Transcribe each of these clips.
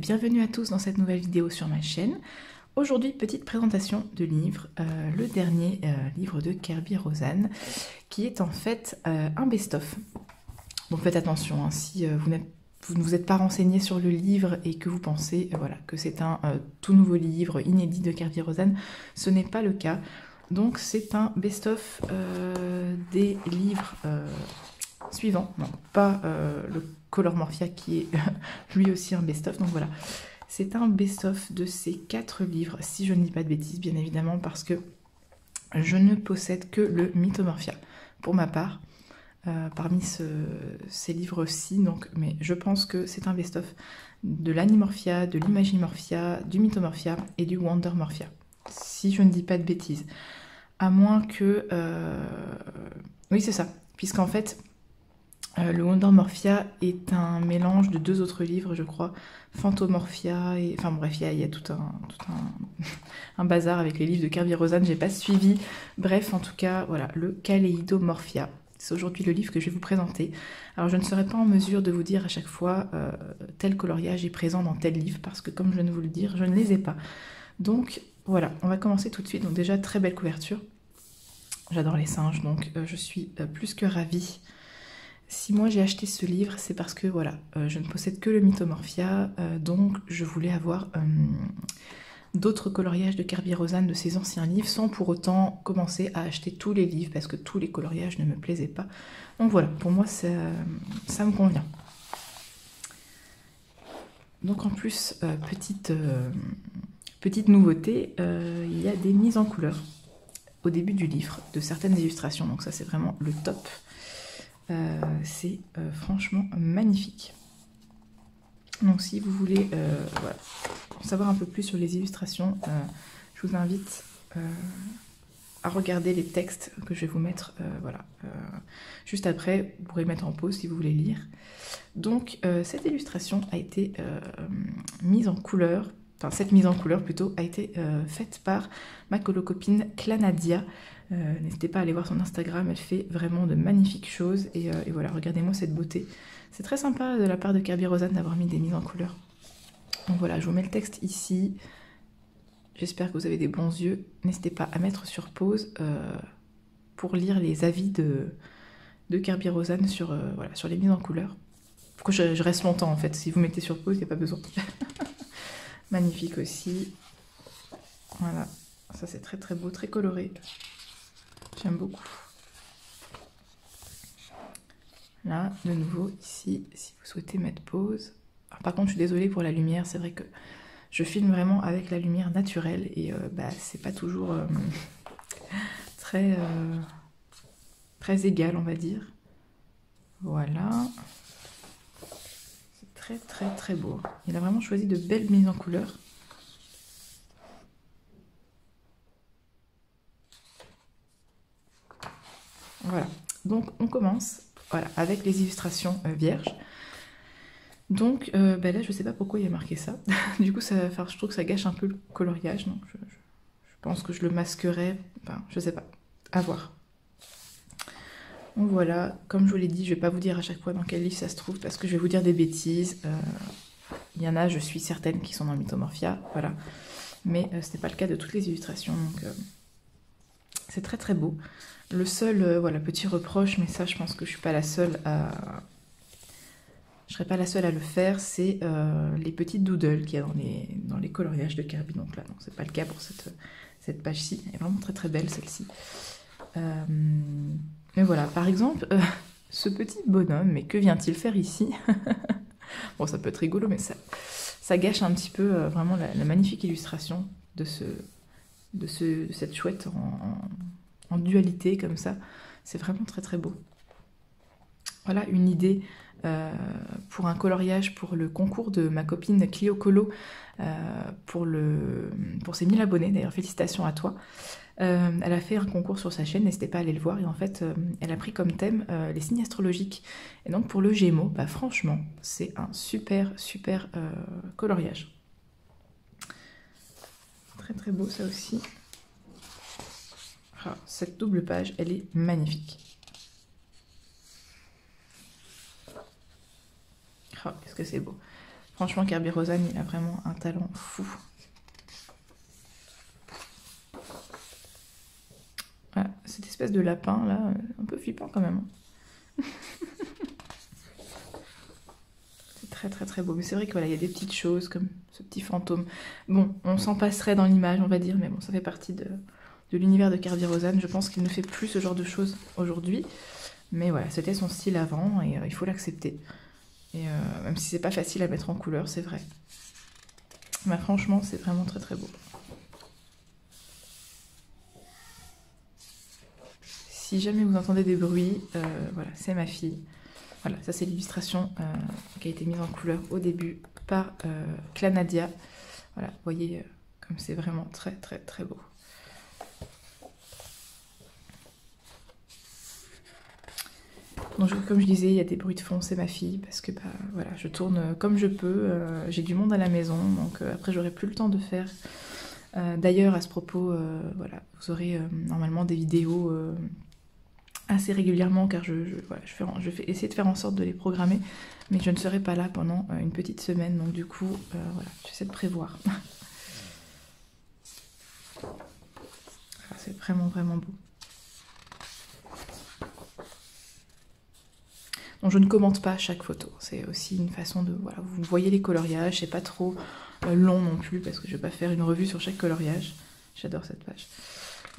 bienvenue à tous dans cette nouvelle vidéo sur ma chaîne. Aujourd'hui, petite présentation de livre, le dernier livre de Kerby Rosanes, qui est en fait un best-of. Donc faites attention, hein, si vous ne vous êtes pas renseigné sur le livre et que vous pensez voilà, que c'est un tout nouveau livre inédit de Kerby Rosanes, ce n'est pas le cas. Donc c'est un best-of des livres suivants, non pas le Color Morphia qui est lui aussi un best-of, donc voilà. C'est un best-of de ces 4 livres, si je ne dis pas de bêtises, bien évidemment, parce que je ne possède que le Mythomorphia, pour ma part, parmi ces livres-ci, donc, mais je pense que c'est un best-of de l'Animorphia, de l'Imagimorphia, du Mythomorphia et du Wondermorphia, si je ne dis pas de bêtises. À moins que... Oui, c'est ça, puisqu'en fait... le Wondermorphia est un mélange de 2 autres livres, je crois, Phantomorphia, et... enfin bref, il y a tout un bazar avec les livres de Kerby Rosanes, j'ai pas suivi. Bref, en tout cas, voilà, le Kaleidomorphia. C'est aujourd'hui le livre que je vais vous présenter. Alors je ne serai pas en mesure de vous dire à chaque fois tel coloriage est présent dans tel livre, parce que comme je viens de vous le dire, je ne les ai pas. Donc voilà, on va commencer tout de suite. Donc déjà, très belle couverture. J'adore les singes, donc je suis plus que ravie. Si moi j'ai acheté ce livre, c'est parce que voilà, je ne possède que le Mythomorphia, donc je voulais avoir d'autres coloriages de Kerby Rosanes de ses anciens livres, sans pour autant commencer à acheter tous les livres, parce que tous les coloriages ne me plaisaient pas. Donc voilà, pour moi ça me convient. Donc en plus, petite nouveauté, il y a des mises en couleur au début du livre, de certaines illustrations, donc ça c'est vraiment le top. C'est franchement magnifique. Donc si vous voulez voilà, en savoir un peu plus sur les illustrations, je vous invite à regarder les textes que je vais vous mettre voilà, juste après. Vous pourrez le mettre en pause si vous voulez lire. Donc cette illustration a été mise en couleur, enfin cette mise en couleur plutôt a été faite par ma colocopine Clanadia. N'hésitez pas à aller voir son Instagram, elle fait vraiment de magnifiques choses et voilà, regardez-moi cette beauté. C'est très sympa de la part de Kerby Rosanes d'avoir mis des mises en couleur. Donc voilà, je vous mets le texte ici. J'espère que vous avez des bons yeux. N'hésitez pas à mettre sur pause pour lire les avis de Kerby Rosanes sur, voilà, sur les mises en couleur. Pourquoi je reste longtemps en fait, si vous mettez sur pause, il n'y a pas besoin. Magnifique aussi. Voilà, ça c'est très très beau, très coloré. J'aime beaucoup. Là, de nouveau, ici, si vous souhaitez mettre pause. Alors, par contre, je suis désolée pour la lumière, c'est vrai que je filme vraiment avec la lumière naturelle et bah, c'est pas toujours très égal, on va dire. Voilà. C'est très très très beau. Il a vraiment choisi de belles mises en couleur. Voilà, donc on commence voilà, avec les illustrations vierges. Donc bah là je sais pas pourquoi il y a marqué ça. Du coup ça, je trouve que ça gâche un peu le coloriage. Donc je pense que je le masquerai. Enfin je sais pas, à voir. Donc voilà, comme je vous l'ai dit, je vais pas vous dire à chaque fois dans quel livre ça se trouve, parce que je vais vous dire des bêtises. Il y en a, je suis certaine, qui sont dans le Mythomorphia, voilà. Mais ce n'est pas le cas de toutes les illustrations, donc c'est très très beau. Le seul voilà, petit reproche, mais ça je pense que je suis pas la seule à... Je serais pas la seule à le faire, c'est les petites doodles qu'il y a dans les coloriages de Kerby. Donc là, non, c'est pas le cas pour cette page-ci. Elle est vraiment très très belle celle-ci. Mais voilà, par exemple, ce petit bonhomme, mais que vient-il faire ici? Bon, ça peut être rigolo, mais ça gâche un petit peu vraiment la magnifique illustration de cette chouette en dualité comme ça. C'est vraiment très très beau. Voilà une idée pour un coloriage pour le concours de ma copine Clio Colo pour ses 1000 abonnés. D'ailleurs, félicitations à toi. Elle a fait un concours sur sa chaîne, n'hésitez pas à aller le voir. Et en fait, elle a pris comme thème les signes astrologiques. Et donc pour le Gémeaux, bah, franchement, c'est un super super coloriage. Très très beau ça aussi. Ah, cette double page, elle est magnifique. Oh, qu'est-ce que c'est beau. Franchement, Kerby Rosanes, il a vraiment un talent fou. Voilà, cette espèce de lapin là, un peu flippant quand même. C'est très très très beau. Mais c'est vrai que voilà, il y a des petites choses comme ce petit fantôme. Bon, on s'en passerait dans l'image, on va dire, mais bon, ça fait partie de l'univers de Kerby Rosanes. Je pense qu'il ne fait plus ce genre de choses aujourd'hui. Mais voilà, c'était son style avant et il faut l'accepter. Et même si c'est pas facile à mettre en couleur, c'est vrai. Mais franchement, c'est vraiment très très beau. Si jamais vous entendez des bruits, voilà, c'est ma fille. Voilà, ça c'est l'illustration qui a été mise en couleur au début par Clanadia. Voilà, vous voyez comme c'est vraiment très très très beau. Donc comme je disais, il y a des bruits de fond, c'est ma fille, parce que bah, voilà, je tourne comme je peux, j'ai du monde à la maison, donc après j'aurai plus le temps de faire. D'ailleurs, à ce propos, voilà, vous aurez normalement des vidéos assez régulièrement, car voilà, je vais essayer de faire en sorte de les programmer, mais je ne serai pas là pendant une petite semaine, donc du coup, voilà, j'essaie de prévoir. C'est vraiment vraiment beau. Donc je ne commente pas chaque photo, c'est aussi une façon de... Voilà, vous voyez les coloriages, c'est pas trop long non plus, parce que je vais pas faire une revue sur chaque coloriage. J'adore cette page.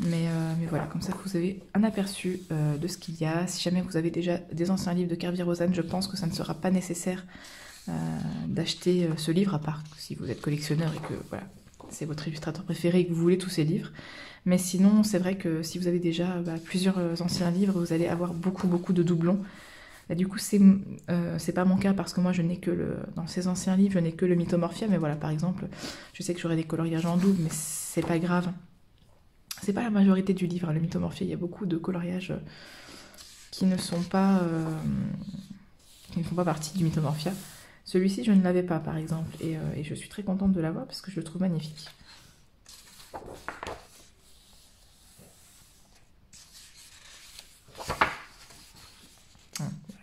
Mais voilà, comme ça vous avez un aperçu de ce qu'il y a. Si jamais vous avez déjà des anciens livres de Kerby Rosanes, je pense que ça ne sera pas nécessaire d'acheter ce livre, à part si vous êtes collectionneur et que voilà, c'est votre illustrateur préféré et que vous voulez tous ces livres. Mais sinon, c'est vrai que si vous avez déjà plusieurs anciens livres, vous allez avoir beaucoup de doublons. Et du coup, c'est pas mon cas parce que moi, je n'ai que dans ces anciens livres, je n'ai que le Mythomorphia. Mais voilà, par exemple, je sais que j'aurai des coloriages en double, mais c'est pas grave. C'est pas la majorité du livre, hein, le Mythomorphia. Il y a beaucoup de coloriages qui ne sont pas, qui ne font pas partie du Mythomorphia. Celui-ci, je ne l'avais pas, par exemple, et je suis très contente de l'avoir parce que je le trouve magnifique.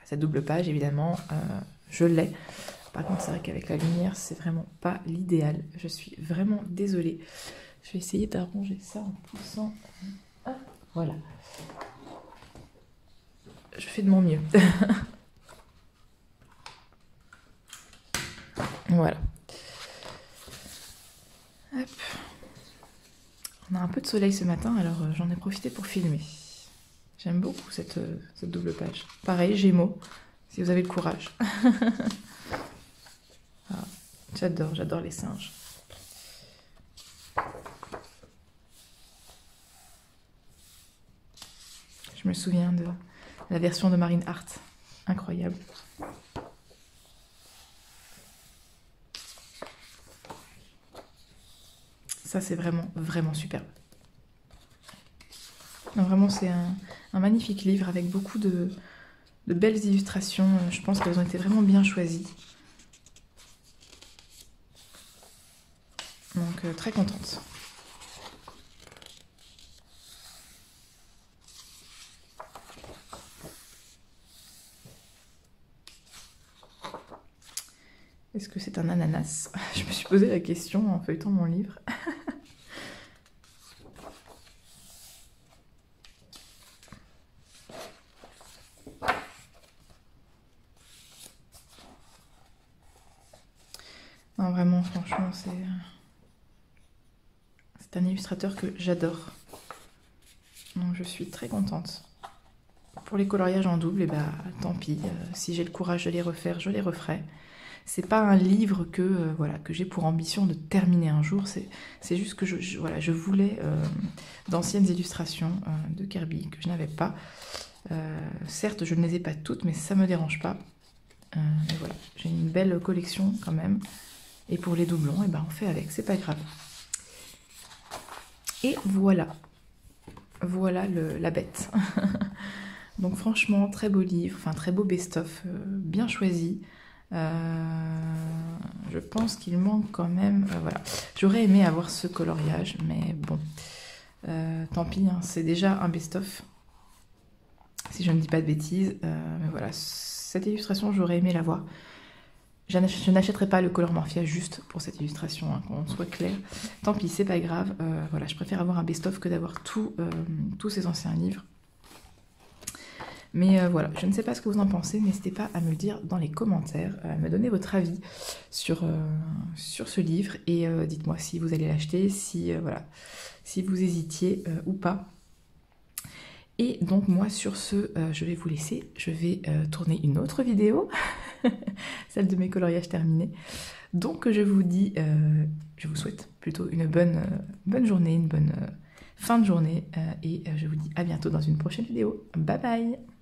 Cette double page, évidemment, je l'ai. Par contre, c'est vrai qu'avec la lumière, c'est vraiment pas l'idéal. Je suis vraiment désolée. Je vais essayer d'arranger ça en poussant. Ah, voilà. Je fais de mon mieux. Voilà. Hop. On a un peu de soleil ce matin, alors j'en ai profité pour filmer. J'aime beaucoup cette double page. Pareil, Gémeaux, si vous avez le courage. Ah, j'adore les singes. Je me souviens de la version de Marine Hart. Incroyable. Ça, c'est vraiment superbe. Non, vraiment, c'est un magnifique livre avec beaucoup de belles illustrations. Je pense qu'elles ont été vraiment bien choisies. Donc, très contente. Est-ce que c'est un ananas? Je me suis posé la question en feuilletant mon livre. Non, vraiment, franchement, c'est un illustrateur que j'adore. Donc je suis très contente. Pour les coloriages en double, et bah tant pis. Si j'ai le courage de les refaire, je les referai. C'est pas un livre que voilà, que j'ai pour ambition de terminer un jour. C'est juste que voilà, je voulais d'anciennes illustrations de Kerby que je n'avais pas. Certes, je ne les ai pas toutes, mais ça me dérange pas. Mais voilà, j'ai une belle collection quand même. Et pour les doublons, et ben on fait avec, c'est pas grave. Et voilà. Voilà la bête. Donc franchement, très beau livre, enfin très beau best-of, bien choisi. Je pense qu'il manque quand même... voilà. J'aurais aimé avoir ce coloriage, mais bon. Tant pis, hein, c'est déjà un best-of. Si je ne dis pas de bêtises. Mais voilà, cette illustration, j'aurais aimé l'avoir. Je n'achèterai pas le Color Morphia juste pour cette illustration, hein, qu'on soit clair. Tant pis, c'est pas grave. Voilà, je préfère avoir un best-of que d'avoir tous ces anciens livres. Mais voilà, je ne sais pas ce que vous en pensez, n'hésitez pas à me le dire dans les commentaires, à me donner votre avis sur ce livre, et dites-moi si vous allez l'acheter, si, voilà, si vous hésitiez ou pas. Et donc moi sur ce, je vais vous laisser, je vais tourner une autre vidéo, celle de mes coloriages terminés. Donc je vous dis, je vous souhaite plutôt une bonne journée, une bonne fin de journée, et je vous dis à bientôt dans une prochaine vidéo. Bye bye!